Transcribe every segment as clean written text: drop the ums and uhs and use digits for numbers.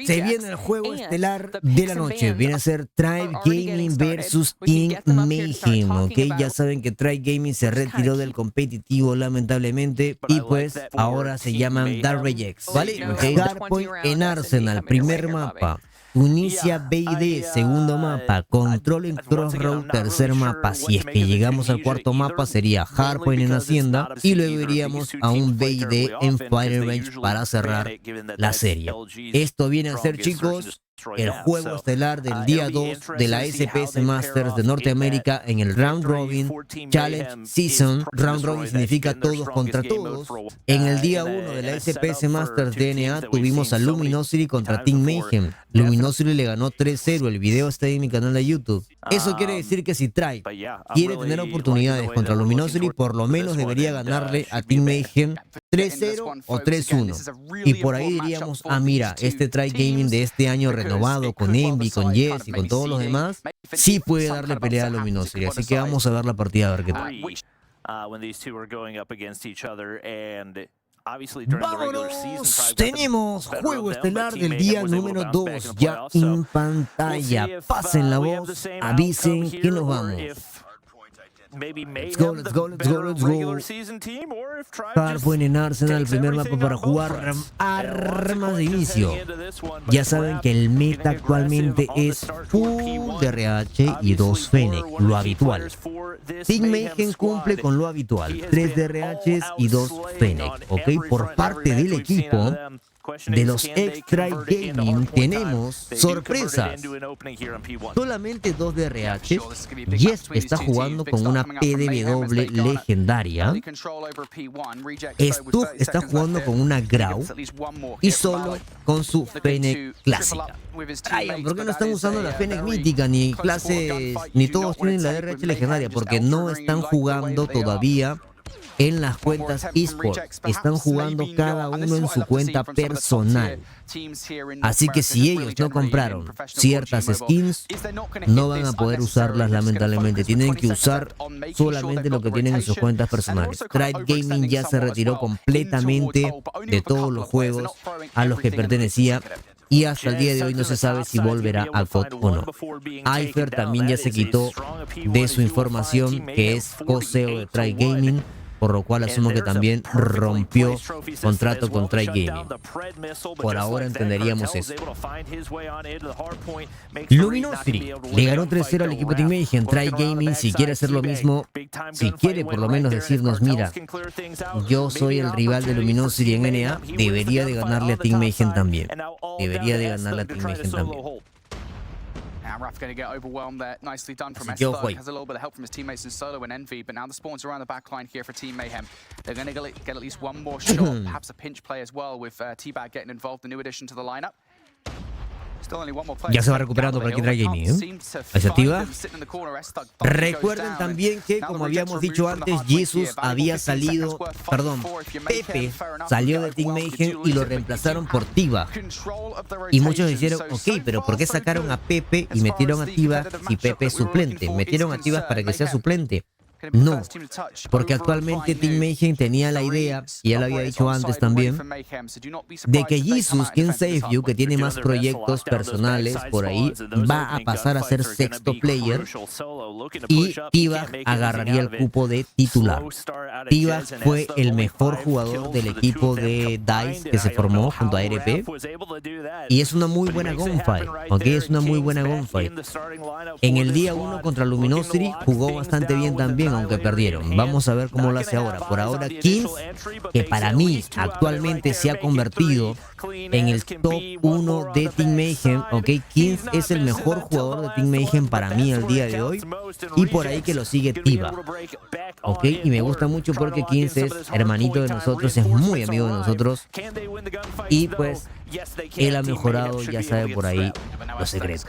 Se viene el juego estelar de la noche. Viene a ser Tribe Gaming versus Team Mayhem, ¿ok? Ya saben que Tribe Gaming se retiró del competitivo, lamentablemente, y pues ahora se llaman Dark Regex, ¿vale? Hardpoint en Arsenal, primer mapa. Tunisia BID, segundo mapa. Control en Crossroad, tercer mapa. Si es que llegamos al cuarto mapa, sería Hardpoint en Hacienda. Y luego iríamos a un BID en Fire Range para cerrar la serie. Esto viene a ser, chicos, el juego estelar del día 2 de la SPS Masters de Norteamérica en el Round Robin Challenge Season. Round Robin significa todos contra todos. En el día 1 de la SPS Masters DNA tuvimos a Luminosity contra Team Mayhem. Luminosity le ganó 3-0. El video está en mi canal de YouTube. Eso quiere decir que si Tribe quiere tener oportunidades contra Luminosity, por lo menos debería ganarle a Team Mayhem 3-0 o 3-1. Y por ahí diríamos, ah, mira, este Tribe Gaming de este año renovado con Envy, con Jess y con todos los demás, sí puede darle pelea a Luminosity. Así que vamos a ver la partida a ver qué tal. Vámonos, tenemos juego estelar del día número 2 ya en pantalla. Pasen la voz, avisen que nos vamos. Let's go, let's go, let's go, let's go. Hardpoint en Arsenal, el primer mapa para jugar armas de inicio. Ya saben que el meta actualmente es full DRH y 2 Fennec, lo habitual. Team Mayhem cumple con lo habitual, 3 DRHs y 2 Fennec, ¿ok? Por parte del equipo de los Tribe Gaming tenemos sorpresas. Solamente 2 DRH. Jess está jugando con una PDW legendaria. Stug está jugando con una Grau. Y solo con su Fennec clásica. Brian, ¿por qué no están usando la Fennec mítica? Ni clases, ni todos tienen la DRH legendaria. Porque no están jugando todavía en las cuentas eSports. Están jugando cada uno en su cuenta personal. Así que si ellos no compraron ciertas skins, no van a poder usarlas, lamentablemente. Tienen que usar solamente lo que tienen en sus cuentas personales. Tribe Gaming ya se retiró completamente de todos los juegos a los que pertenecía. Y hasta el día de hoy no se sabe si volverá al COD o no. Ifer también ya se quitó de su información, que es co-CEO de Tribe Gaming, por lo cual asumo que también rompió contrato con Tribe Gaming. Por ahora entenderíamos eso. Luminosity le ganó 3-0 al equipo Team Mayhem. Tribe Gaming, si quiere hacer lo mismo, si quiere por lo menos decirnos, mira, yo soy el rival de Luminosity en NA, debería de ganarle a Team Mayhem también. Debería de ganarle a Team Mayhem también. Raf going to get overwhelmed there. Nicely done from Así Stug. Has a little bit of help from his teammates in Solo and Envy, but now the spawns around the back line here for Team Mayhem. They're going to get at least one more shot, perhaps a pinch play as well, with T-Bag getting involved, the new addition to the lineup. Ya se va recuperando por aquí Tribe Gaming, ¿eh? Ahí se activa. Recuerden también que, como habíamos dicho antes, Jesus había salido, perdón, Pepe salió de Team Mayhem y lo reemplazaron por T-Bag. Y muchos dijeron, ok, pero ¿por qué sacaron a Pepe y metieron a T-Bag si Pepe es suplente? Metieron a T-Bag para que sea suplente. No, porque actualmente Team Mayhem tenía la idea, y ya lo había dicho antes también, de que Jesus, King Save You, que tiene más proyectos personales por ahí, va a pasar a ser sexto player y T-Bag agarraría el cupo de titular. T-Bag fue el mejor jugador del equipo de DICE que se formó junto a RP y es una muy buena gunfight, ¿ok? Es una muy buena gunfight. En el día 1 contra Luminosity jugó bastante bien también, aunque perdieron. Vamos a ver cómo lo hace ahora. Por ahora, Kings, que para mí actualmente se ha convertido en el top 1 de Team Mayhem, ¿ok? Kings es el mejor jugador de Team Mayhem para mí al día de hoy. Y por ahí que lo sigue T-Bag, ¿ok? Y me gusta mucho porque Kings es hermanito de nosotros, es muy amigo de nosotros. Y pues, él ha mejorado, ya sabe por ahí los secretos.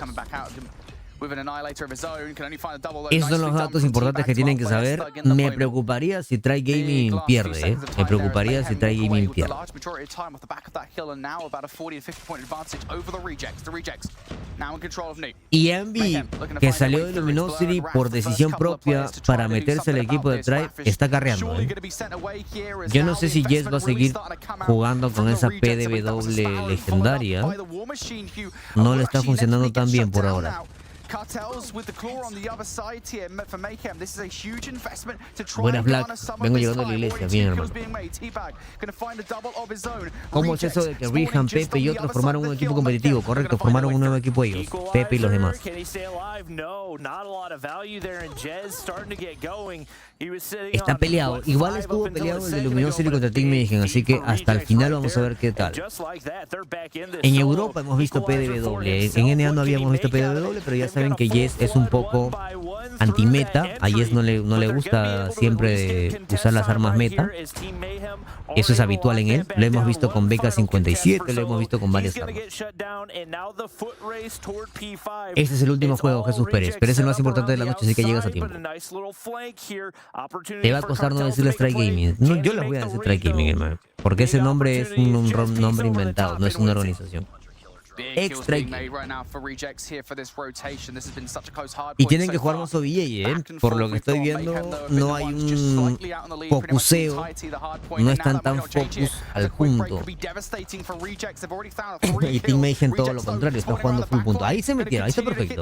Esos son los datos importantes que tienen que saber. Me preocuparía si Try Gaming pierde, Me preocuparía si Try Gaming pierde. Y Envy, que salió de Luminosity por decisión propia para meterse al equipo de Try, está carreando. Yo no sé si Jess va a seguir jugando con esa PDW legendaria. No le está funcionando tan bien por ahora. Buenas, Black. Vengo llegando a la iglesia, bien, hermano. ¿Cómo es eso de que Rihan, Pepe y otros formaron un equipo competitivo? Correcto, formaron un nuevo equipo ellos, Pepe y los demás. Está peleado. Igual estuvo peleado el de Luminosity contra Team Mayhem, así que hasta el final vamos a ver qué tal. En Europa hemos visto PDW, en NA no habíamos visto PDW, pero ya saben que Jess es un poco anti-meta. A Jess no le gusta siempre usar las armas meta. Eso es habitual en él. Lo hemos visto con BK57, lo hemos visto con varias armas. Este es el último juego, Jesús Pérez, pero es el más importante de la noche, así que llegas a tiempo. Te va a costar no decirles Try Gaming. No, yo les voy a decir Try Gaming, hermano, porque ese nombre es un nombre inventado, no es una organización. Extra. Y tienen que jugar más OVA, Por lo que estoy viendo, no hay un focuseo, no están tan focus al punto. Y Team Mayhem todo lo contrario, está jugando full punto. Ahí se metieron, ahí está perfecto.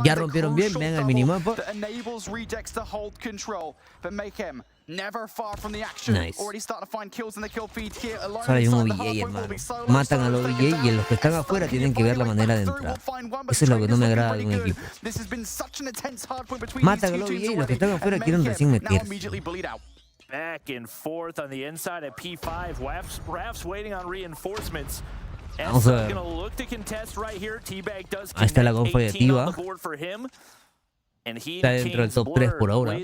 Ya rompieron bien, vean el minimapa. Nice. Ahora hay un OVA, hermano. Matan al OVA y los que están afuera tienen que ver la manera de entrar. Eso es lo que no me agrada de un equipo. Matan al OVA y los que están afuera quieren recién meterse. Back and forth on the inside at P5. Raf's waiting on reinforcements. Vamos a ver. Ahí está la competitiva. Está dentro del top 3 por ahora.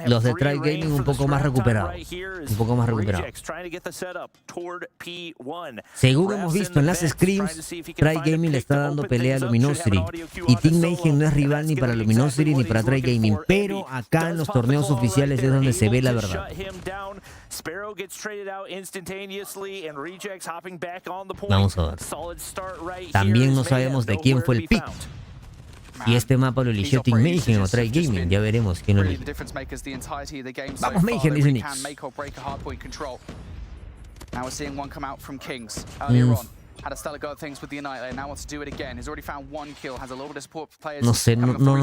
Los de Try Gaming un poco más recuperados. Según hemos visto en las scrims, Try Gaming le está dando pelea a Luminosity. Y Team Mayhem no es rival ni para Luminosity ni para Try Gaming. Pero acá en los torneos oficiales es donde se ve la verdad. Vamos a ver. También no sabemos de quién fue el pick. Y este mapa lo eligió Team Mayhem o Try Gaming, ya veremos quién lo eligió. Vamos Mayhem, dice Nix. No sé, no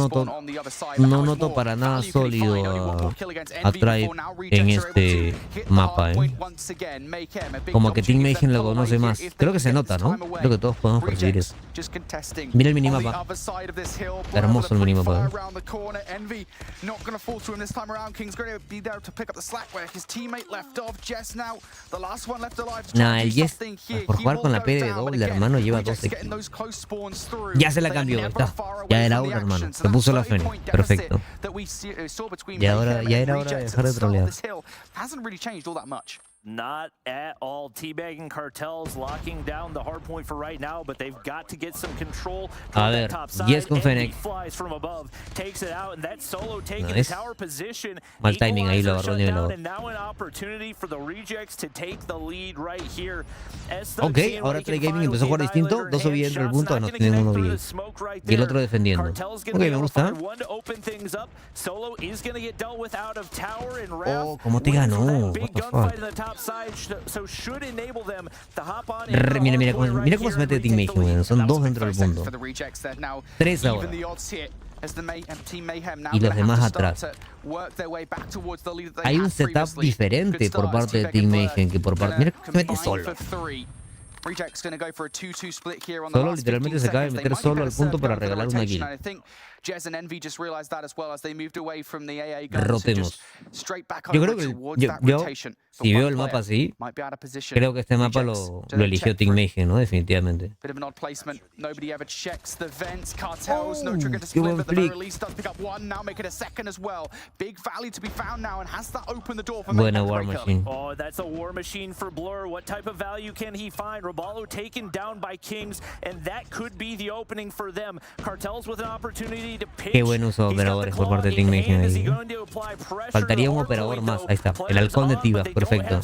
noto para nada sólido a Try en este mapa, Como que Team Mayhem lo conoce más. Creo que se nota, ¿no? Creo que todos podemos percibir eso. Mira el minimapa. Hermoso el minimapa, Nah, el Jess, por jugar con la PDW, el hermano lleva 12 kills. Ya se la cambió, está. Ya era hora, hermano. Se puso la Fénix. Perfecto. Ya era hora de dejar de trolear. Not at all. Teabagging cartels locking down the hard point for right now, but they've got to get some control. A ver, Jess con Fennec. Nice. Mal timing, ahí lo agarró el nivelador. Ok, ahora Try Gaming empezó a jugar distinto. Dos OVA dentro del punto, no tienen uno OVA. Y el otro defendiendo. Ok, me gusta. Oh, ¿cómo te ganó? What the fuck? Mira cómo se mete Team Mayhem, son dos dentro del punto. 3 ahora. Y los demás atrás. Hay un setup diferente por parte de Team Mayhem que por parte... Mira cómo se mete solo. Solo literalmente se acaba de meter solo al punto para regalar una kill. Jez and Envy just realized that as well as they moved away from the AA guns and Rotemos. just straight back Yo over creo que towards that yo rotation. si veo el mapa así, Might be out of position. creo que este mapa lo eligió Team MEJOR, ¿no? Definitivamente. Bit of an odd placement. Nobody ever checks the vents. Cartels, no trigger to qué buen split, but the very flick. least does pick up one. Now make it a second as well. Big value to be found now, and has that opened the door for Buena Mayhem War very Machine. Oh, that's a war machine for Blur. What type of value can he find? Robalo taken down by Kings, and that could be the opening for them. Cartels with an opportunity to pitch. Qué buenos operadores por parte de Team MEJOR ahí. Faltaría un operador más. Ahí está. El halcón de Tiba. Perfecto.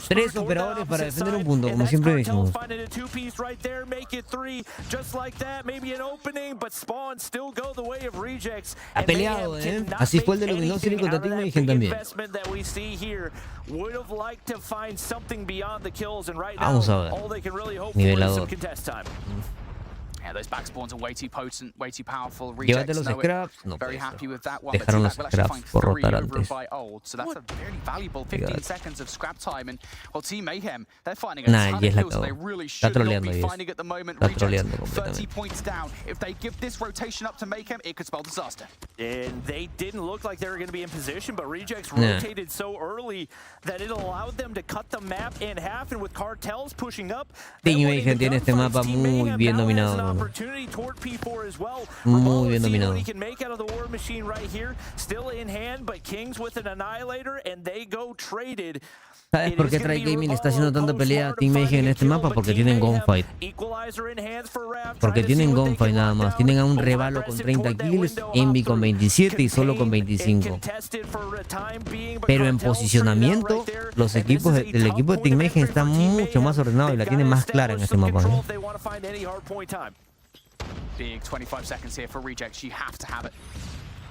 3 operadores para defender un punto, como siempre decimos. Ha peleado, ¿eh? Así fue el de Luminosity contra Team MEJOR también. Vamos a ver. Nivelador. Yeah, those back spawns are way too potent, way too powerful. Llévate los scraps. No puede ser. Dejaron los scraps por rotar antes. So that's a very valuable 15 seconds of scrap time. And well, Team Mayhem, they're finding a Nah, ton Jez of la kills that they cagó. really Está should not troleando be Jez. finding at the moment. Está troleando Rejects 30 completamente. points down. If they give this rotation up to Mayhem, it could spell disaster. And they didn't look like they were going to be in position, but Rejects Nah. rotated so early that it allowed them to cut the map in half, and with Cartels pushing up, Team MEJOR tiene este mapa muy bien dominado, ¿no? Muy bien dominado. ¿Sabes por qué Try Gaming está haciendo tanta pelea a Team MEJOR en este mapa? Porque tienen gunfight. Porque tienen gunfight nada más. Tienen a un Revalo con 30 kills, Envy con 27 y solo con 25. Pero en posicionamiento, los equipos el equipo de Team MEJOR está mucho más ordenado y la tiene más clara en este mapa, ¿eh? Big 25 seconds here for Rejects. You have to have it.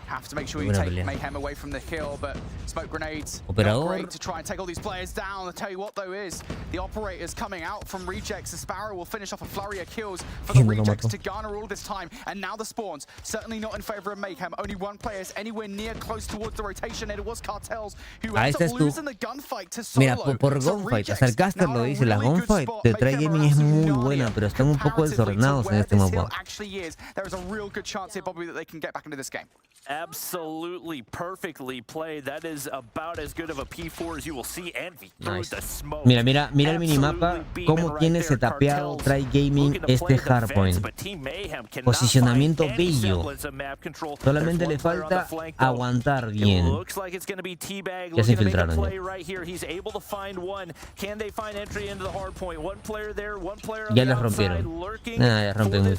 Have to make sure you take Mayhem away from the kill, but smoke grenades not great to try and take all these players down. I'll tell you what though is, the operators coming out from Rejects. The Sparrow will finish off a flurry of kills for the Rejects to garner all this time. And now the spawns, certainly not in favor of Mayhem. Only one player is anywhere near close towards the rotation, and it was Cartels who ended up losing the gunfight to Solo. Mira, por gunfight, hasta el caster lo dice, la gunfight de Try Gaming es muy buena, pero están un poco desordenados en este mapa. There is a real good chance here, Bobby, that they can get back into this game. Absolutely perfectly played. That is about as good of a P4 as you will see. Envy through the smoke. Mira el minimapa, cómo tiene setapeado Try Gaming este hardpoint. Posicionamiento bello. Solamente le falta aguantar bien. Ya se infiltraron ya les rompieron. Ya rompen.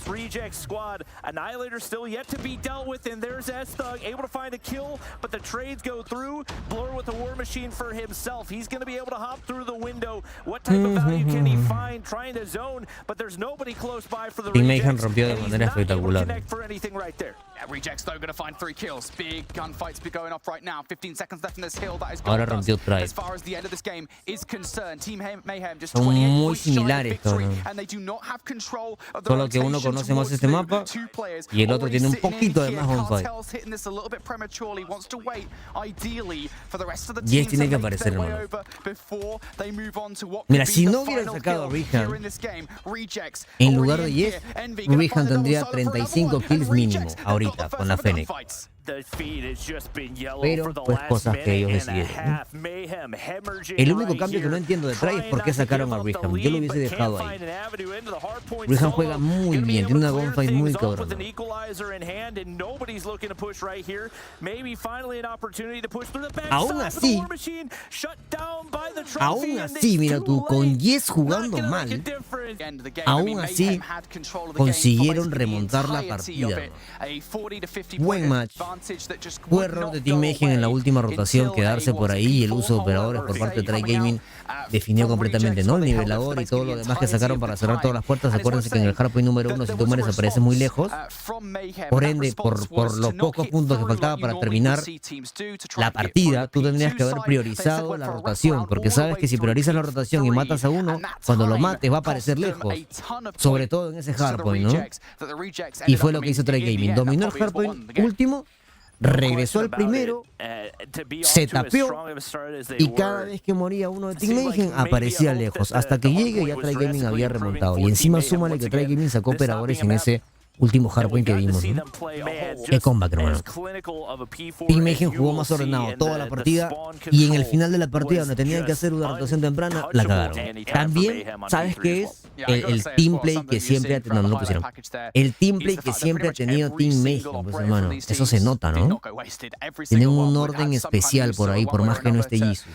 Able to find a kill, but the trades go through. Blur with the war machine for himself. He's going to be able to hop through the window. What type of value can he find trying to zone? But there's nobody close by for the Rejects. Rompió de manera espectacular. Rejects though going to find 3 kills. Big gunfights be going off right now. 15 seconds left in this hill. That is Ahora rompió Try. as far as the end of this game is concerned. Team Mayhem just Son 28 muy points shy of similares victory, todos. and they do not have control of the Solo que uno rotation conoce más este towards mapa two players. y el otro Already tiene un sitting in poquito de here. más gunfight. Cartel's hitting this a little bit prematurely. Wants to wait ideally for the rest of the Jez teams tiene to que make aparecer, their way hermano. over before they move on to what Mira, could si be no the hubieran final sacado a kill Rihan, here in this game. Rejects en lugar de already Jez, in here. Envy gonna Rihan find tendría another solo for another 35 one, kills and mínimo Rejects have ahorita got the con la first of the Fennec. gunfights. The feed has just been yellow Pero, for the pues, last cosas que ellos minute and a decidieron, half. Mayhem hemorrhaging El único right cambio que no here. entiendo de Try es por qué sacaron a Rihan. Yo lo hubiese dejado ahí. Rihan Rihan juega muy bien, tiene una gunfight muy cabrona. Aún así, mira tú, con Jez jugando mal, aún así consiguieron remontar la partida. Buen match. Fue error de Team MEJOR en la última rotación quedarse por ahí y el uso de operadores por parte de Try Gaming definió completamente, ¿no? El nivelador y todo lo demás que sacaron para cerrar todas las puertas. Acuérdense que en el hardpoint número 1 si tú mueres apareces muy lejos. Por ende, por los pocos puntos que faltaba para terminar la partida, tú tendrías que haber priorizado la rotación, porque sabes que si priorizas la rotación y matas a uno, cuando lo mates va a aparecer lejos, sobre todo en ese hardpoint, ¿no? Y fue lo que hizo Try Gaming, dominó el hardpoint último, regresó al primero, se tapeó y cada vez que moría uno de Team MEJOR aparecía lejos, hasta que llegue ya Try Gaming había remontado. Y encima súmale que Try Gaming sacó operadores en ese último hardpoint que vimos, ¿no? Qué comeback, hermano. Team Mayhem jugó más ordenado toda la partida y en el final de la partida, donde tenían que hacer una rotación temprana, la cagaron. También, ¿sabes qué es? El team play que siempre ha tenido, no lo pusieron. El team play que siempre ha tenido Team Mayhem, pues hermano, eso se nota, ¿no? Tienen un orden especial por ahí, por más que no esté Jesus.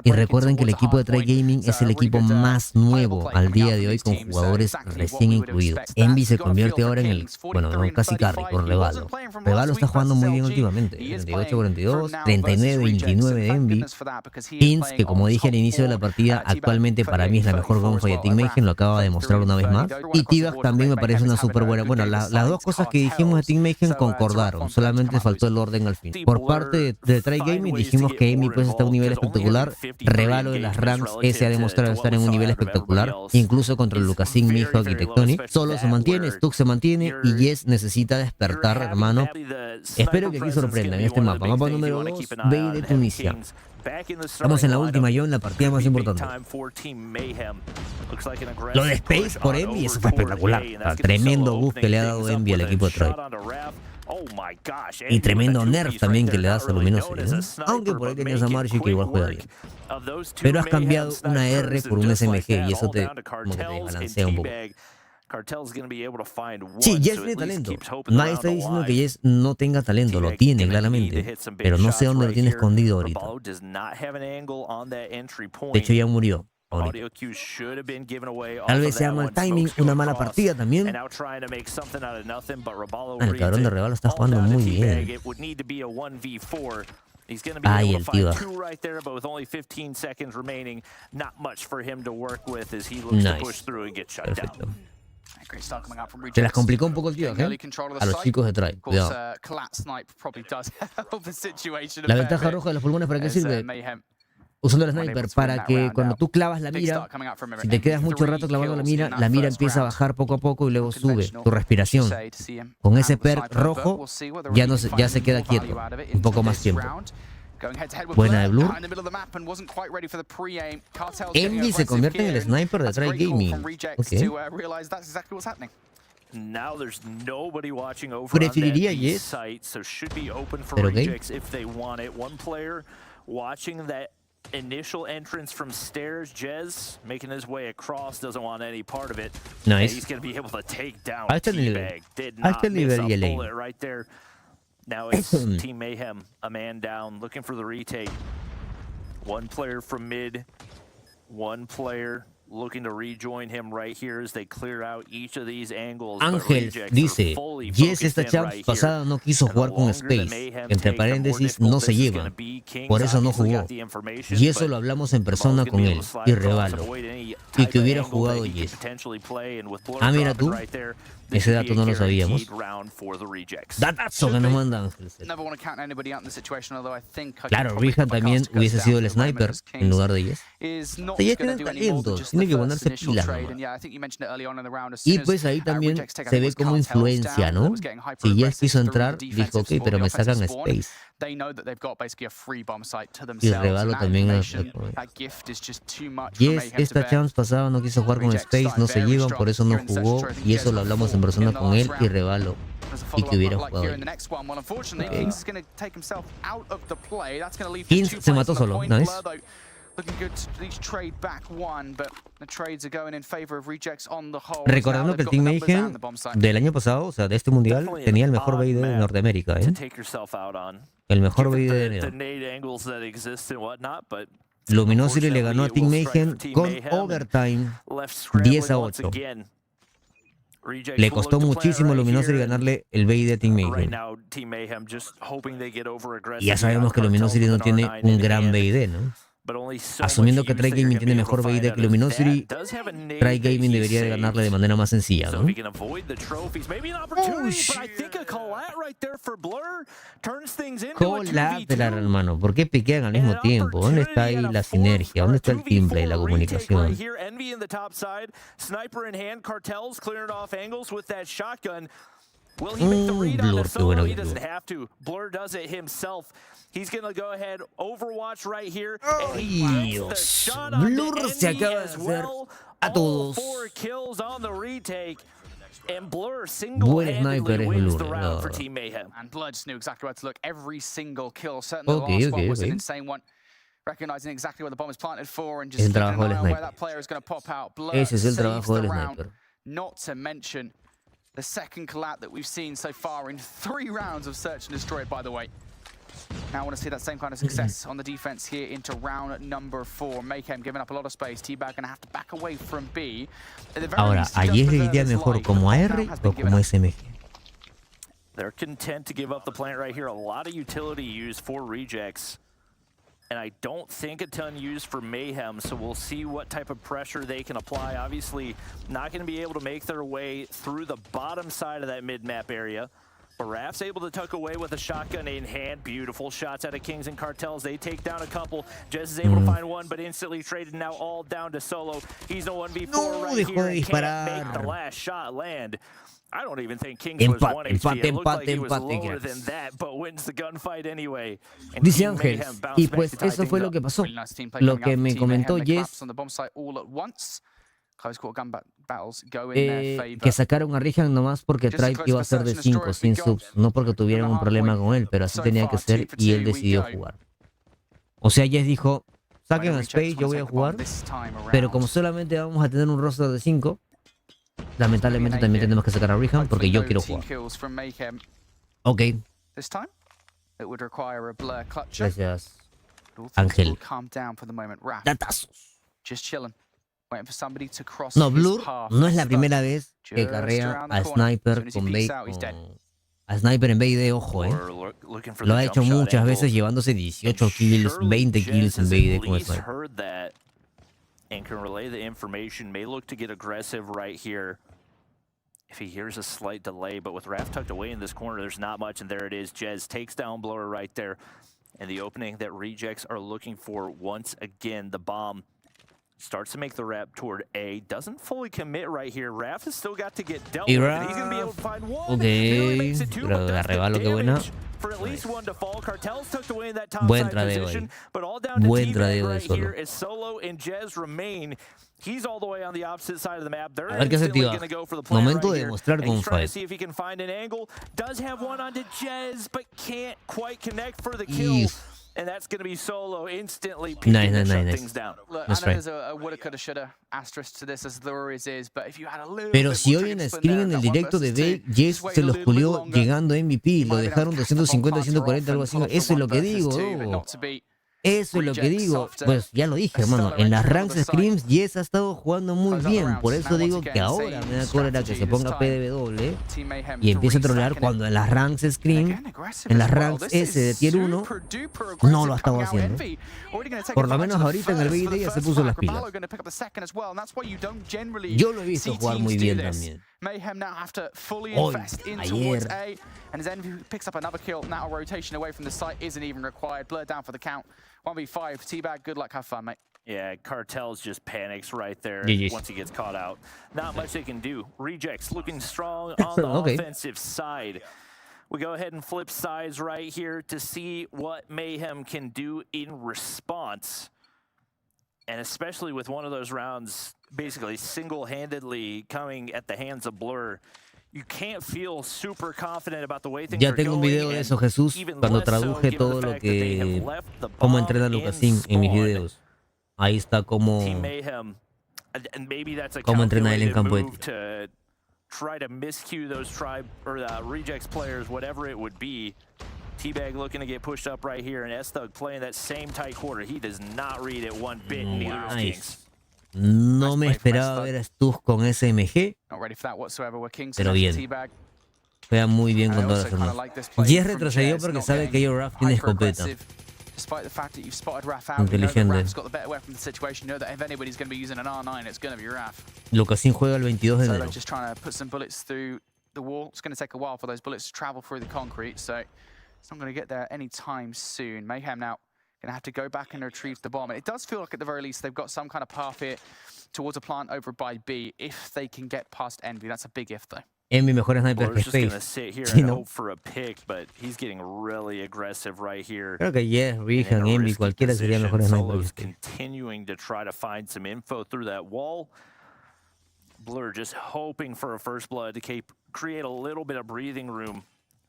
Y recuerden que el equipo de Try Gaming es el equipo más nuevo al día de hoy, con jugadores recién incluidos. Envy se convierte ahora en el, bueno, no, casi carry por Revalo. Revalo está jugando muy bien últimamente. 38-42, 39-29 de Envy. Kins, que como dije al inicio de la partida, actualmente para mí es la mejor gunfight de Team Mayhem, lo acaba de demostrar una vez más. Y T-Bag también me parece una súper buena. Bueno, las dos cosas que dijimos de Team Mayhem concordaron, solamente faltó el orden al fin. Por parte de Try Gaming dijimos que Envy pues está a un nivel espectacular. Revalo de las ranks ese ha demostrado estar en un nivel espectacular, incluso contra el Lucasin, Mihawk y Tectonic. Solo se mantiene, Stuck se mantiene y Yes necesita despertar, hermano. Espero que aquí sorprendan este mapa. Mapa número 2, BI de Tunisia. Estamos en la última, yo en la partida más importante. Lo de Space por Envy, eso fue espectacular. Tremendo buff que le ha dado Envy al equipo de Troy. Y tremendo nerf también que le das a Luminosity, ¿no? Aunque por ahí tenías a Margie que igual juega bien. Pero has cambiado una R por un SMG y eso te, como que te desbalancea un poco. Sí, Jess tiene talento. Nadie está diciendo que Jess no tenga talento, lo tiene claramente. Pero no sé dónde lo tiene escondido ahorita. De hecho ya murió. Ahorita. Tal vez sea mal timing, una mala partida también. El cabrón de Revalo está jugando muy bien. Ay, el tío. Nice. Perfecto. Se las complicó un poco el tío, ¿eh? A los chicos de Try. Cuidado. La ventaja roja de los pulmones, ¿para qué sirve? Usando el sniper, para que cuando tú clavas la mira, si te quedas mucho rato clavando la mira empieza a bajar poco a poco y luego sube tu respiración. Con ese perk rojo ya se queda quieto un poco más tiempo. Buena de Blur. Envy se convierte en el sniper de Try Gaming. Okay. Preferiría Yes, pero initial entrance from stairs, Jez making his way across, doesn't want any part of it. Nice. He's going to be able to take down T-Bag. Did not miss a bullet right there. Now it's Team Mayhem, a man down, looking for the retake. One player from mid, one player looking to rejoin him right here as they clear out each of these angles. Ángel dice, Yes esta champ pasada no quiso jugar con Space, entre paréntesis no se lleva, por eso no jugó. Y eso lo hablamos en persona con él, y Revalo, y que hubiera jugado Yes. Ah, mira tú, ese dato no lo sabíamos. Datazo que nos manda Ángel. Claro, Rihan también hubiese sido el sniper en lugar de Yes. Yes tiene talentos, tiene que ponerse pilas. Y pues ahí también se ve como influencia, ¿no? Si Yes quiso entrar, dijo, ok, pero me sacan a Space. Y Revalo también. Yes, esta chance pasada no quiso jugar con Space, no se llevan, por eso no jugó. Y eso lo hablamos en persona con él y Revalo. Y que hubiera jugado. Okay. Kins se mató solo, nice. Recordando que el Team Mayhem del año pasado, o sea, de este mundial, tenía el mejor BID de Norteamérica, ¿eh? El mejor BID de enero. Luminosity le ganó a Team Mayhem con overtime 10-8. Le costó muchísimo a Luminosity ganarle el BID de Team Mayhem. Y ya sabemos que Luminosity no tiene un gran BID, ¿no? Asumiendo que Try Gaming tiene mejor BID que Luminosity, Try Gaming debería de ganarle de manera más sencilla, ¿no? Colateral, hermano. ¿Por qué piquean al mismo tiempo? ¿Dónde está ahí la sinergia? ¿Dónde está el gameplay, la comunicación? Blur, qué bueno que Blur. He's going to go ahead, Overwatch right here. Ay, Dios. Blur se acaba de hacer a todos. And Blur Buen single-handedly sniper es wins the Blur. round for Team Mayhem. And Blood just knew exactly where to look. Every single kill, certainly the last one was an insane one. Recognizing exactly where the bomb is planted for and just keeping an eye on where that player is going to pop out. Blur Ese es el saves trabajo the del round. sniper. Not to mention the second collab that we've seen so far in 3 rounds of Search and Destroy, by the way. Now I want to see that same kind of success on the defense here into round number 4. Mayhem giving up a lot of space. T-Bag going to have to back away from B. Ahora, ¿allí es la idea mejor como AR o como SMG? They're content to give up the plant right here. A lot of utility used for rejects. And I don't think a ton used for Mayhem, so we'll see what type of pressure they can apply. Obviously, not going to be able to make their way through the bottom side of that mid-map area. But Raf's able to tuck away with a shotgun in hand. Beautiful shots out of Kings and Cartels. They take down a couple. Jez is able to find one, but instantly traded now all down to Solo. He's a 1v4 right here and can't make the last shot land. I don't even think Kings was 1 HP. It looked like he was lower than that, but wins the gunfight anyway. Dice Ángel, y pues eso fue lo que pasó. Lo que me comentó Jess, que sacaron a Rihan nomás porque Tribe iba a ser de 5, sin subs, no porque tuvieran un problema con él, pero así tenía que ser y él decidió jugar. O sea, Jess dijo, saquen a Space, yo voy a jugar, pero como solamente vamos a tener un roster de 5, lamentablemente también tenemos que sacar a Rihan porque yo quiero jugar. Ok. Gracias, Ángel. Datazos. No, Blur no es la primera vez que carrea a Sniper con a Sniper en BD, ojo, Lo ha hecho muchas veces llevándose 18 kills, 20 kills en BD con Sniper. And can relay the information, may look to get aggressive right here if he hears a slight delay, but with Raf tucked away in this corner, there's not much, and there it is. Jez takes down Blur right there, and the opening that rejects are looking for once again. The bomb starts to make the wrap toward A, doesn't fully commit right here. Raf has still got to get dealt with, and he's going to be able to find one. Okay, pero arrebalo, qué buena. For at least one to fall. Cartel's tucked away in that top Buen side tradeo position, ahí. but all down to Buen T-Bag tradeo right de Solo. here as Solo and Jez remain. He's all the way on the opposite side of the map. They're A ver qué hace instantly T-Bag. going to go for the plan Momento right de here. demostrar And he's trying to gunfight. see if he can find an angle. Does have one onto Jez, but can't quite connect for the kill. Yes. And that's going to be Solo instantly Nice, to shut nice. things down. Look, That's I know right. there's a woulda, coulda, shoulda asterisk to this, as there always is, but if you had a little Pero bit si more hoy en trigger spin screen there, en el that one directo de versus B, two, Jess just se wait a los little bit pulió longer. llegando a MVP, lo Might have dejaron cast the bomb 250, faster 140, algo off así. and pull Eso es lo up que for one digo, versus two, but bro. not to be Eso es lo que rejects digo. after Pues ya lo dije, hermano. En las ranks scrims, Jess ha estado jugando muy bien. Por eso digo que ahora me da cólera que se ponga PDW y empiece a trolear cuando en las ranks scrim, en las ranks S de tier 1, no lo ha estado haciendo. Por lo menos ahorita en el BD ya se puso las pilas. Yo lo he visto jugar muy bien también. Mayhem now have to fully Hoy, invest in ayer. towards A, and as Envy picks up another kill, now a rotation away from the site isn't even required. Blur down for the count. 1v5, T-Bag, good luck, have fun, mate. Yeah, Cartels just panics right there GG's. once he gets caught out. Not much they can do. Rejects looking strong on the Okay. offensive side. We go ahead and flip sides right here to see what Mayhem can do in response. And especially with one of those rounds basically single-handedly coming at the hands of Blur, you can't feel super confident about the way things Ya are tengo un going, video de and eso, Jesús, even cuando less so traduje given todo the lo fact that they have que... left the cómo bomb entrena in Lucasín en mis spawn. videos. Ahí está cómo... Team Mayhem, and maybe that's a Cómo entrena él en calculated campo de move to try to miscue those tribe or the rejects players, whatever it would be. T-Bag looking to get pushed up right here, and S-Thug playing that same tight quarter. He does not read it one bit, neither is Kings. No me esperaba ver a Stuz con SMG, Not ready for that whatsoever. We're Kings pero and bien. T-Bag. Juega muy bien con I todas also las kind of armas. like this play Jess from retrocedió Jez, porque not sabe que getting Raf tiene escopeta. hyper-aggressive. Despite the fact that you've spotted Raf out, you know that Inteligente. Raf's got the better weapon in the situation. You know that if anybody's going to be using an R9, it's going to be Raf. Lucasín juega el 22 de So enero. they're just trying to put some bullets through the wall. It's going to take a while for those bullets to travel through the concrete, so it's not going to get there anytime soon. Mayhem now going to have to go back and retrieve the bomb. And it does feel like at the very least they've got some kind of path here towards a plant over by B if they can get past Envy. That's a big if though. En mi mejor sniper que Blur's just going to Space. sit here Sí, and ¿no? hope for a pick, but he's getting really aggressive right here. Creo que Jess, In Rihan, a Envy, risky cualquiera sería position. mejor sniper que Solo's Space. continuing to try to find some info through that wall. Blur just hoping for a first blood to create a little bit of breathing room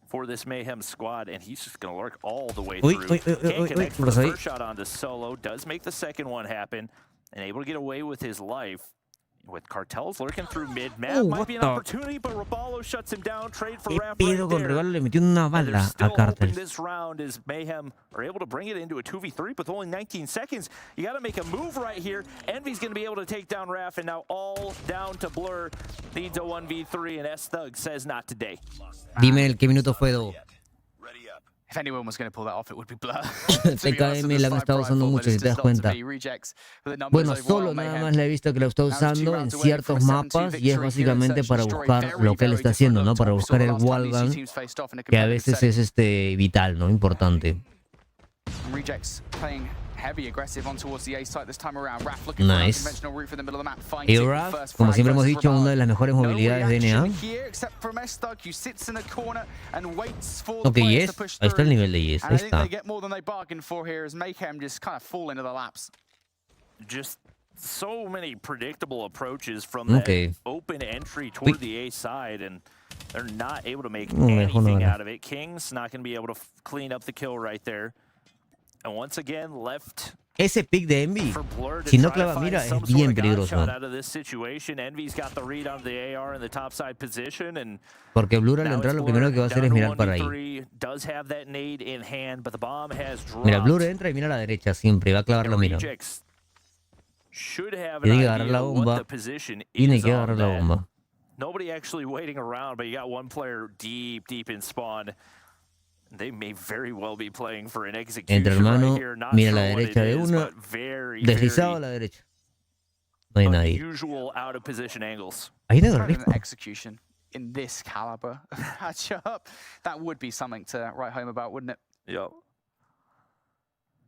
for this Mayhem squad, and he's just going to lurk all the way through. Can't connect for the first shot onto Solo, does make the second one happen, and able to get away with his life. With Cartels lurking through mid-map, might be an opportunity, but Roballo shuts him down. Trade for Raph right con Roballo le metió una there. bala a Cartels. This round is Mayhem are able to bring it into a 2v3 with only 19 seconds. You got to make a move right here. Envy's going to be able to take down Raph, and now all down to Blur. Needs a 1v3, and S-Thug says not today. Dime el qué minuto fue, Do. If anyone was going to pull that off, it would be Blur. CKM la han estado usando mucho, si te das cuenta. Bueno, solo nada más le he visto que lo está usando en ciertos mapas y es básicamente para buscar lo que él está haciendo, ¿no? Para buscar el wallbang, que a veces es vital, ¿no? Importante. Nice. Y Raph, como siempre hemos dicho, una de las mejores movilidades de NA. Ok, Yes. Ahí está el nivel de Yes. Ahí está. Just so many predictable approaches from that open entry toward the A side, and they're not able to make anything out of it. King's not going to be able to clean up the kill right there. And once again, left. Ese pick de Envy, si no clava mira, es bien peligroso. Porque Blur al entrar lo primero que va a hacer es mirar para ahí. Mira, Blur entra y mira a la derecha siempre, va a clavar la mira. Tiene que agarrar la bomba. Tiene que agarrar la bomba. Nobody actually waiting around, but you got one player deep in spawn. They may very well be playing for an execution. Entre hermano, right here. Not mira sure la derecha de uno, deslizado a la derecha. No hay nadie. Unusual out of position angles. Ahí no hay execution in this caliber of matchup. That would be something to write home about, wouldn't it? Yep.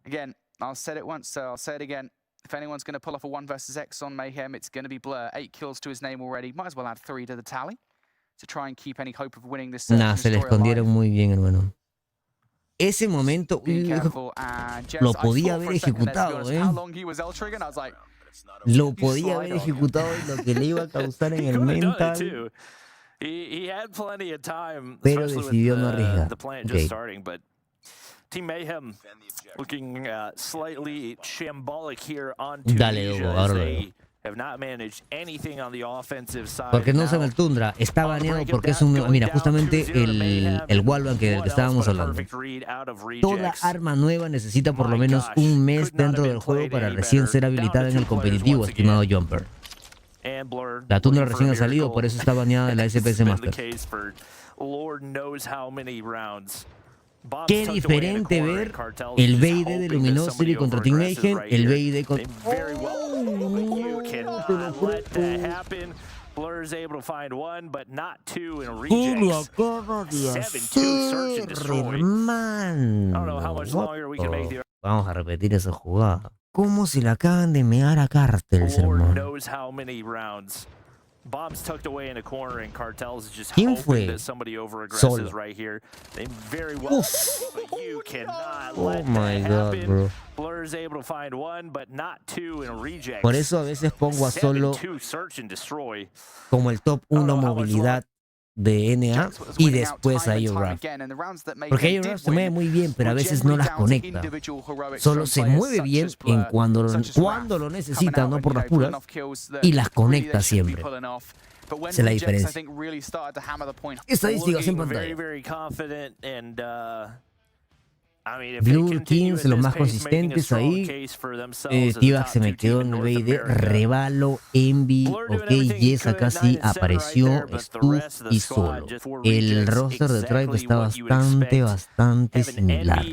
Again, I'll said it once, so I'll say it again. If anyone's going to pull off a 1 versus X on Mayhem, it's going to be Blur. 8 kills to his name already. Might as well add 3 to the tally to try and keep any hope of winning this. Nah, se le escondieron muy bien, hermano. Ese momento lo podía haber ejecutado, Lo podía haber ejecutado y lo que le iba a causar en el mental. Pero decidió no arriesgar. Okay. Team Mayhem looking slightly shambolic here on Tunisia as they have not managed anything on the offensive side. Porque no usan el Tundra, está baneado porque es un... Mira, justamente el wallbang del que estábamos hablando. Toda arma nueva necesita por lo menos un mes dentro del juego para recién ser habilitada en el competitivo, estimado Jumper. La Tundra recién ha salido, por eso está baneada de la SPS Masters. Qué diferente ver el BID de Luminosity contra Team Mayhem, el BID contra... Blur's able to find 1, but not 2 in ¿Qué lo rejects. acaba de 7-2 search and destroy. hermano? I don't know how much longer we can make the... Vamos a repetir esa jugada. ¿Cómo se la acaban de mear a Cartels, Lord hermano? knows how many rounds. Bombs tucked away in a corner, and Cartels just ¿Quién hoping fue? that somebody over-aggresses Solo. right here. They very well, but you cannot let my that God, happen. bro. Blur's able to find 1, but not 2 in rejects. Por eso a veces pongo a Solo 7-2 search and destroy. como el top 1 movilidad de NA y después a Raph. Porque Raph se mueve muy bien, pero a veces no las conecta. Solo se mueve bien en cuando lo necesita, no por las puras, y las conecta siempre. Esa es la diferencia. Estadísticas en pantalla. Blur, Kings, los más consistentes ahí. T-Bag se me quedó en el BID. Revalo, Envy, ok, Yes acá sí apareció, Stu y Solo. El roster de Tribe está bastante similar.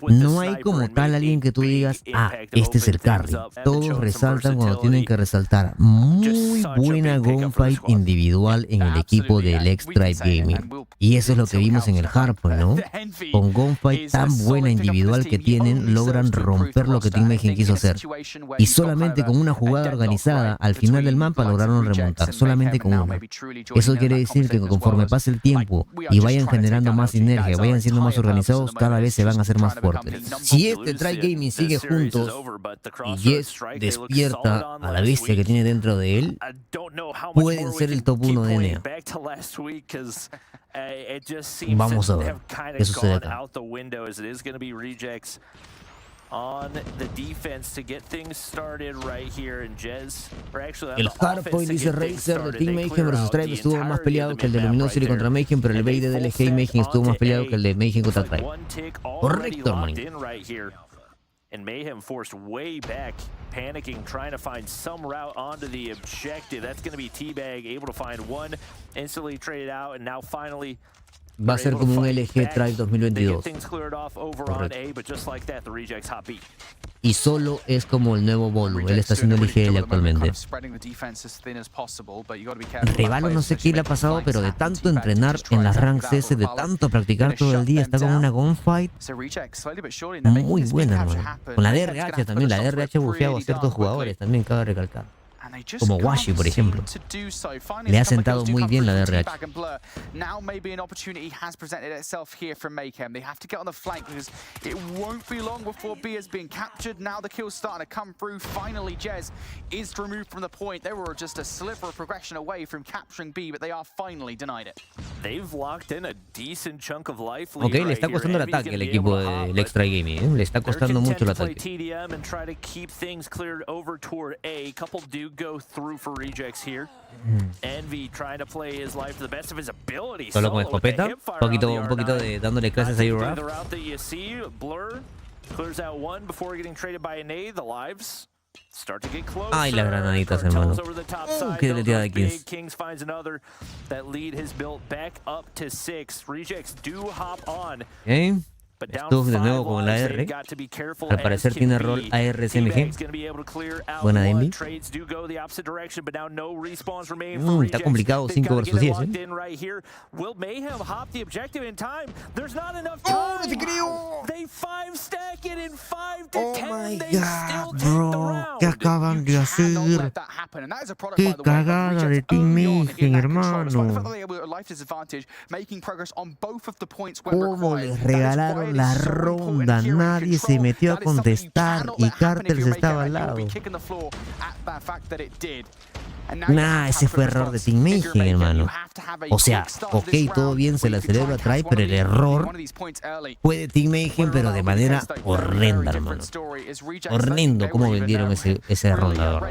No hay como tal alguien que tú digas, ah, este es el carry. Todos resaltan cuando tienen que resaltar. Muy buena gunfight individual en el equipo del X-Tribe Gaming. Y eso es lo que vimos en el Hardpoint, ¿no? Con gunfight tan buena individual que tienen, logran romper lo que Team Mayhem quiso hacer. Y solamente con una jugada organizada, al final del mapa lograron remontar. Solamente con una. Eso quiere decir que conforme pase el tiempo y vayan generando más sinergia, vayan siendo más organizados, cada vez se van a hacer más fuertes. Si este Tribe Gaming sigue juntos y Yes despierta a la bestia que tiene dentro de él, pueden ser el top 1 de NA. Vamos a ver qué sucede acá. El hardpoint, dice Razer, de Team Mayhem versus Tribe estuvo más peleado que el de Luminosity contra Mayhem, pero el bait de DLG Mayhem estuvo más peleado que el de Mayhem contra Tribe. Correcto, hermano. And Mayhem forced way back, panicking, trying to find some route onto the objective. That's going to be T-Bag, able to find one, instantly traded out, and now finally... Va a ser como un LG Tribe 2022. Y solo es como el nuevo Bolu. Él está haciendo LGL actualmente. Revalo no sé qué le ha pasado, pero de tanto entrenar en las ranks S, de tanto practicar todo el día, está con una gunfight muy buena, hermano. Con la DRH también. La DRH ha bufeado a ciertos jugadores también, cabe recalcar. Como Washi, por ejemplo. Le ha sentado muy bien la DRH. Ok, le está costando el ataque al equipo del Extra Gaming, ¿eh? Le está costando mucho el ataque. Go through for rejects here. Envy trying to play his life to the best of his ability. Solo con escopeta, un poquito de dándole clases a Euraf. Blur clears out one before getting traded by a nade. The lives start to get close. Ay, las granaditas, hermano. Qué deleteada de Kings. Kings finds another. That lead has built back up to 6. Rejects do hop on. Okay. Esto de nuevo con la R. Al parecer tiene rol ARSMG. Buena de Envy. Está complicado 5 versus 10, ¿eh? ¡Oh, no te creo! ¡Oh my god, bro! ¿Qué acaban de hacer? ¡Qué cagada de Team Mayhem, hermano! ¿Cómo les regalaron la ronda? Nadie se metió a contestar y Carter se estaba al lado. Nah, ese fue error de Team Mayhem, hermano. O sea, ok, todo bien, se la celebra a Tribe, pero el error fue de Team Mayhem, pero de manera horrenda, hermano. Horrendo cómo vendieron ese ronda.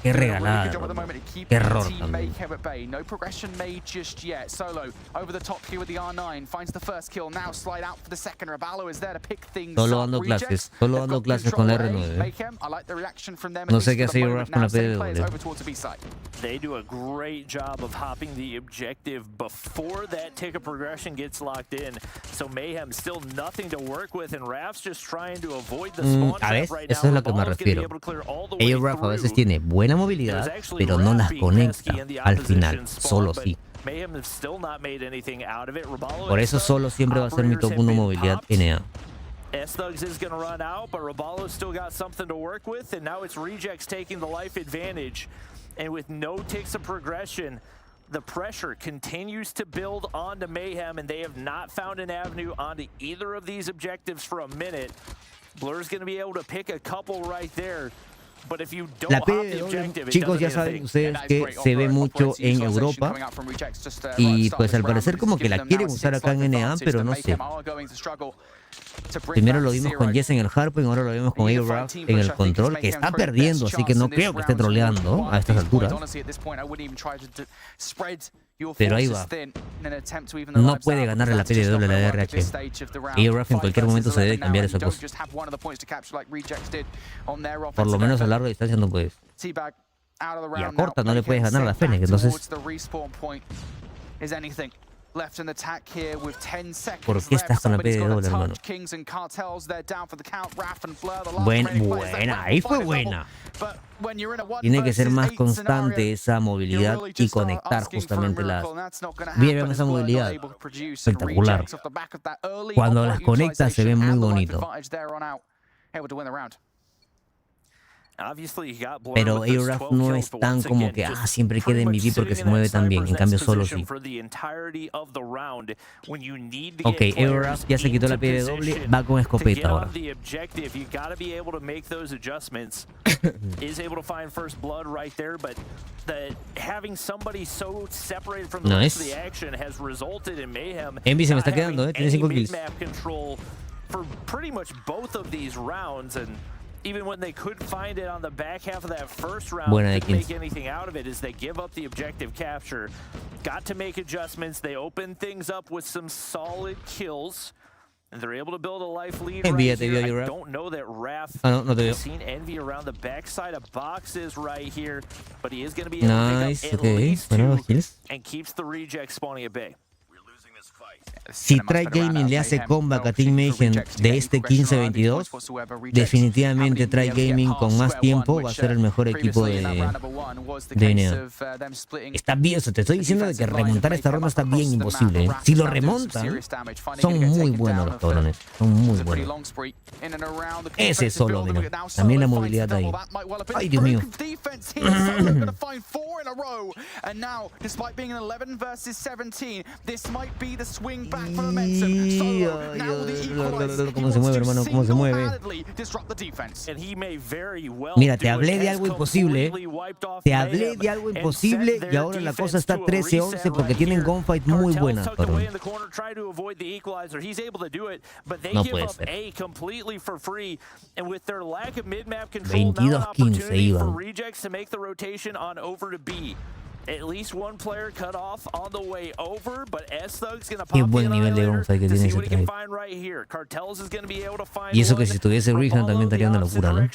Qué regalada, qué error también. Solo dando clases con la R9. No sé qué hace Euraf con la PDW. They do a great job of hopping the objective before that tick of progression gets locked in. So Mayhem still nothing to work with, and Raf's just trying to avoid the spawn trap right now. Eso es lo que me refiero. Euraf a veces tiene buena movilidad, pero no las conecta al final, solo sí. Por eso solo siempre va a ser mi top 1 movilidad NA. S-Thugs is going to run out, but Rabalo's still got something to work with, and now it's Rejects taking the life advantage. And with no ticks of progression, the pressure continues to build onto Mayhem, and they have not found an avenue onto either of these objectives for a minute. Blur's going to be able to pick a couple right there. La PDW, chicos, ya saben ustedes que se ve mucho en Europa y pues al parecer como que la quieren usar acá en NA, pero no sé. Primero lo vimos con Jess en el hardpoint, ahora lo vimos con Euraf en el control, que está perdiendo, así que no creo que esté troleando a estas alturas. Pero ahí va. No puede ganarle la PDW a la DRH. Euraf en cualquier momento se debe cambiar esa cosa. Por lo menos a larga distancia no puedes. Y a corta no le puedes ganar a la Fennec, entonces... ¿Por qué estás con la PDW, hermano? Buena, ahí fue buena. Tiene que ser más constante esa movilidad y conectar justamente las... Vieron esa movilidad, espectacular. Cuando las conectas se ve muy bonito. Pero Euraf no es tan como que siempre queda en MVP porque se mueve tan bien, en cambio solo sí. Ok, Euraf ya se quitó la PW, va con escopeta ahora. is able to find first blood right there, but having somebody so separated from the rest of the action has resulted in Mayhem Envy se me está quedando, tiene 5 kills. Map control for pretty much both of these rounds, and even when they could find it on the back half of that first round, couldn't make anything out of it as they give up the objective capture. Got to make adjustments. They opened things up with some solid kills, and they're able to build a life lead right here. I don't know that Raph has seen Envy around the backside of boxes right here, but he is going to be able to pick up at least 2 and keeps the reject spawning at bay. Si Try Gaming le hace comeback a Team Mayhem de este 15-22, definitivamente Try Gaming con más tiempo va a ser el mejor equipo de NA. Está bien, te estoy diciendo de que remontar esta ronda está bien imposible. Si lo remontan, son muy buenos los cabrones. Son muy buenos. Ese solo, mira. También la movilidad ahí. Ay, Dios mío. ¿Cómo se mueve, hermano? ¿Cómo se mueve? Mira, te hablé de algo imposible. Te hablé de algo imposible y ahora la cosa está 13-11 porque tienen gunfight muy buenas. No puede ser. 22-15 iban. At least one player cut off on the way over, but S-Thug's gonna Qué pop buen nivel de gunfight que tiene ese Try. Y eso que si tuviese Rihan también estaría una locura, ¿no?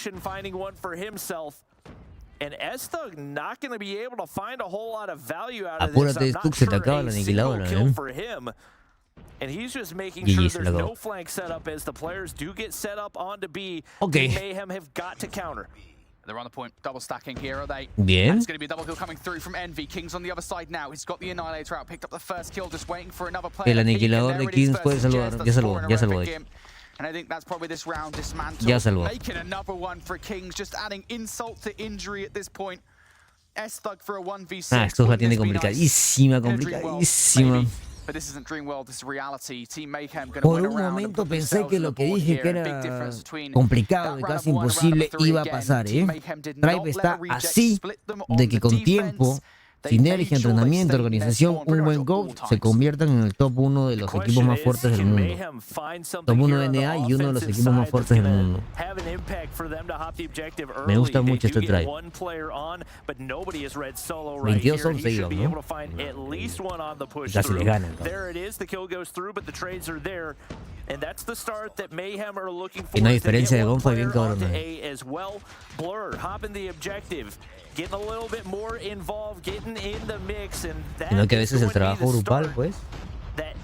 And S-Thug not going to be able to find a whole lot of value out of Apúrate, this. I'm not se te sure acaba la a single aniquiladora, kill for him. And he's just making sure there's no flank setup as the players do get set up onto B. Mayhem have got to counter. They're on the point, double stacking here, are they? Bien. It's going to be a double kill coming through from Envy. King's on the other side now. He's got the Annihilator out, picked up the first kill, just waiting for another player. El aniquilador de Kings puede salvar. Ya salvó. And I think that's probably this round dismantled. Making another one for Kings, just adding insult to injury at this point. S-Thug for a 1v6. Esto la tiene complicadísima. But this isn't Dream World, this is reality. Team Mayhem Por un momento pensé que lo que dije que era complicado y casi imposible iba a pasar, Tribe está así de que con tiempo, sinergia, entrenamiento, organización, un buen goal, se conviertan en el top 1 de los equipos más fuertes del mundo. Top 1 de NA y uno de los equipos más fuertes del mundo. Me gusta mucho este Tribe. 22-11 iban, ¿no? Casi le ganan. Y no hay diferencia de gunfight bien cabrón. Getting a little bit more involved, getting in the mix, and sino que a veces el trabajo grupal, pues,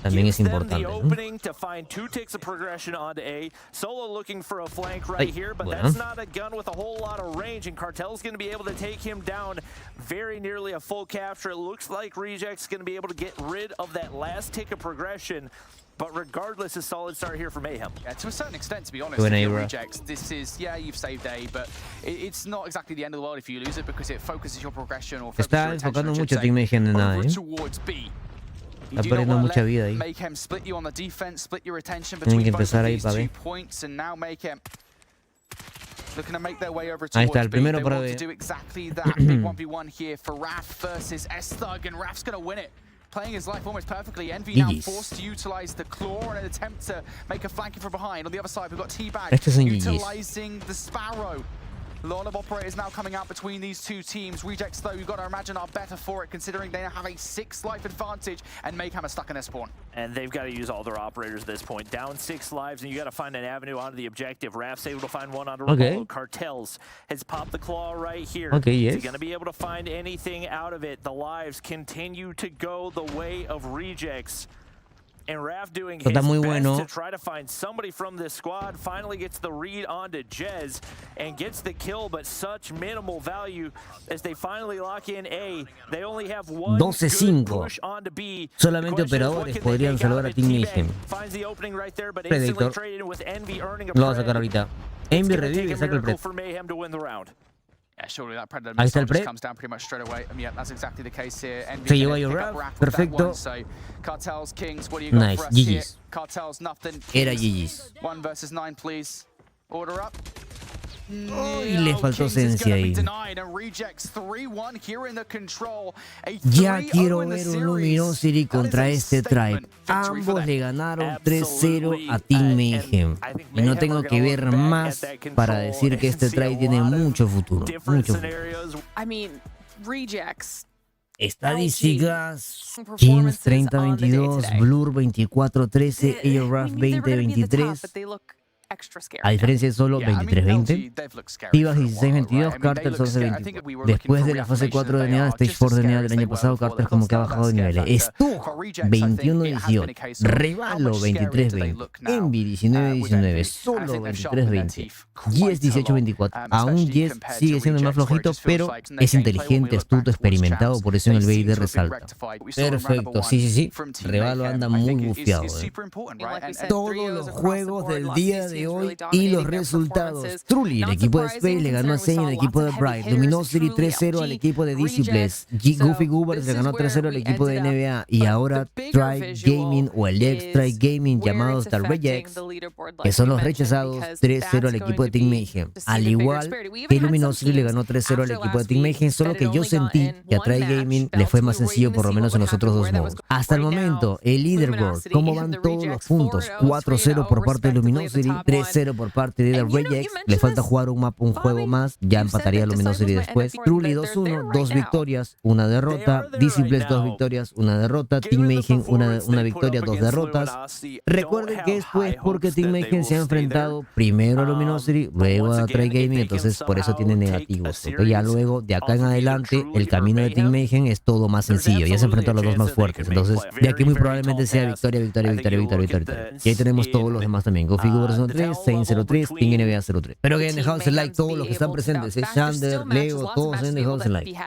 también es importante, ¿no? To find 2 ticks of progression onto A. Solo looking for a flank right here, but that's not a gun with a whole lot of range, and Cartel's going to be able to take him down very nearly a full capture. It looks like Reject's going to be able to get rid of that last tick of progression. But regardless, a solid start here for Mayhem. Yeah, to a certain extent, to be honest, with Rejects, this is, you've saved A, but it's not exactly the end of the world if you lose it because it focuses your progression or focuses your attention, over towards B. Está perdiendo mucha vida ahí. Mayhem split you on the defense, split your attention between both of these 2 points, and now Mayhem looking to make their way over towards B. They want to do exactly that. Big 1v1 here for Raph versus S-Thug, and Raph's going to win it. Playing his life almost perfectly. Envy now forced to utilize the claw in an attempt to make a flanking from behind. On the other side, we've got T-Bag utilizing the Sparrow. A lot of operators now coming out between these 2 teams. Rejects, though, you've got to imagine are better for it, considering they now have a 6 life advantage, and Mayhem are stuck in their spawn. And they've got to use all their operators at this point. Down 6 lives, and you got to find an avenue onto the objective. Raph's able to find one onto Revolvo. Cartels has popped the claw right here. Is he going to be able to find anything out of it? The lives continue to go the way of Rejects. And Raph doing his best to try to find somebody from this squad. Finally gets the read onto Jez and gets the kill, but such minimal value as they finally lock in A. They only have one good push onto B. Solamente operadores podrían salvar a Team Mayhem. Finds the opening right there, but instantly traded with Envy earning a lo va a sacar ahorita. Envy revive y saca el Pred. For Mayhem to win the round. Yeah, surely that Predator missile just comes down pretty much straight away. Yeah, that's exactly the case here. Se lleva a Raph, perfecto. So, Cartels, Kings, what do you got for us here? Cartels, nothing. Era GG's. 1 versus 9, please. Order up. Y le faltó esencia ahí. Ya quiero ver un Luminosity contra este Tribe. Ambos le ganaron 3-0 a Team Mayhem. Y no tengo que ver más para decir que este Tribe tiene mucho futuro. Mucho futuro. Estadísticas: Kings 30-22, Blur 24-13, Aircraft 20-23. A diferencia de solo 23-20, Pivas 16-22, Carter 11-24. Después de la fase 4 de NEA, Stage 4 de NEA del año pasado, Carter como que ha bajado de niveles. Stuck 21-18, Revalo 23-20, Envy 19-19, Solo 23-20, Yes 18-24. Aún Yes sigue siendo más flojito, pero es inteligente, astuto, experimentado, por eso en el BID resalta. Perfecto, sí. Revalo anda muy bufeado. Todos los juegos del día de hoy y los resultados. Truly, el equipo de Space le ganó a Zane el equipo de Bright. Luminosity 3-0 al equipo de Disciples. Goofy Goobers le ganó 3-0 al equipo de NBA. Y ahora Tribe Gaming o el ex Tribe Gaming, llamados The Rejects, que son los rechazados, 3-0 al equipo de Team Mayhem. Al igual que Luminosity le ganó 3-0 al equipo de Team Mayhem, solo que yo sentí que a Tribe Gaming le fue más sencillo, por lo menos en los otros dos modos. Hasta el momento, el leaderboard, ¿cómo van todos los puntos? 4-0 por parte de Luminosity, 3-0 por parte de The Rejects. Le falta jugar un juego más, ya empataría Luminosity después. Truly 2-1, 2 victorias, 1 derrota. Disciples 2 victorias, 1 derrota. Team Mayhem 1 victoria, 2 derrotas. Recuerden que esto es porque Team Mayhem se ha enfrentado primero a Luminosity, luego a Tribe Gaming, entonces por eso tiene negativos. Porque ya luego, de acá en adelante, el camino de Team Mayhem es todo más sencillo. Ya se enfrentó a los dos más fuertes, entonces de aquí muy probablemente sea victoria. Y ahí tenemos todos los demás también. Goofy Goobers 1-3, Zane 0-3, Team NBA 0-3. Espero que hayan dejado ese like todos los que están presentes. Shander, Leo, todos hayan dejado ese like.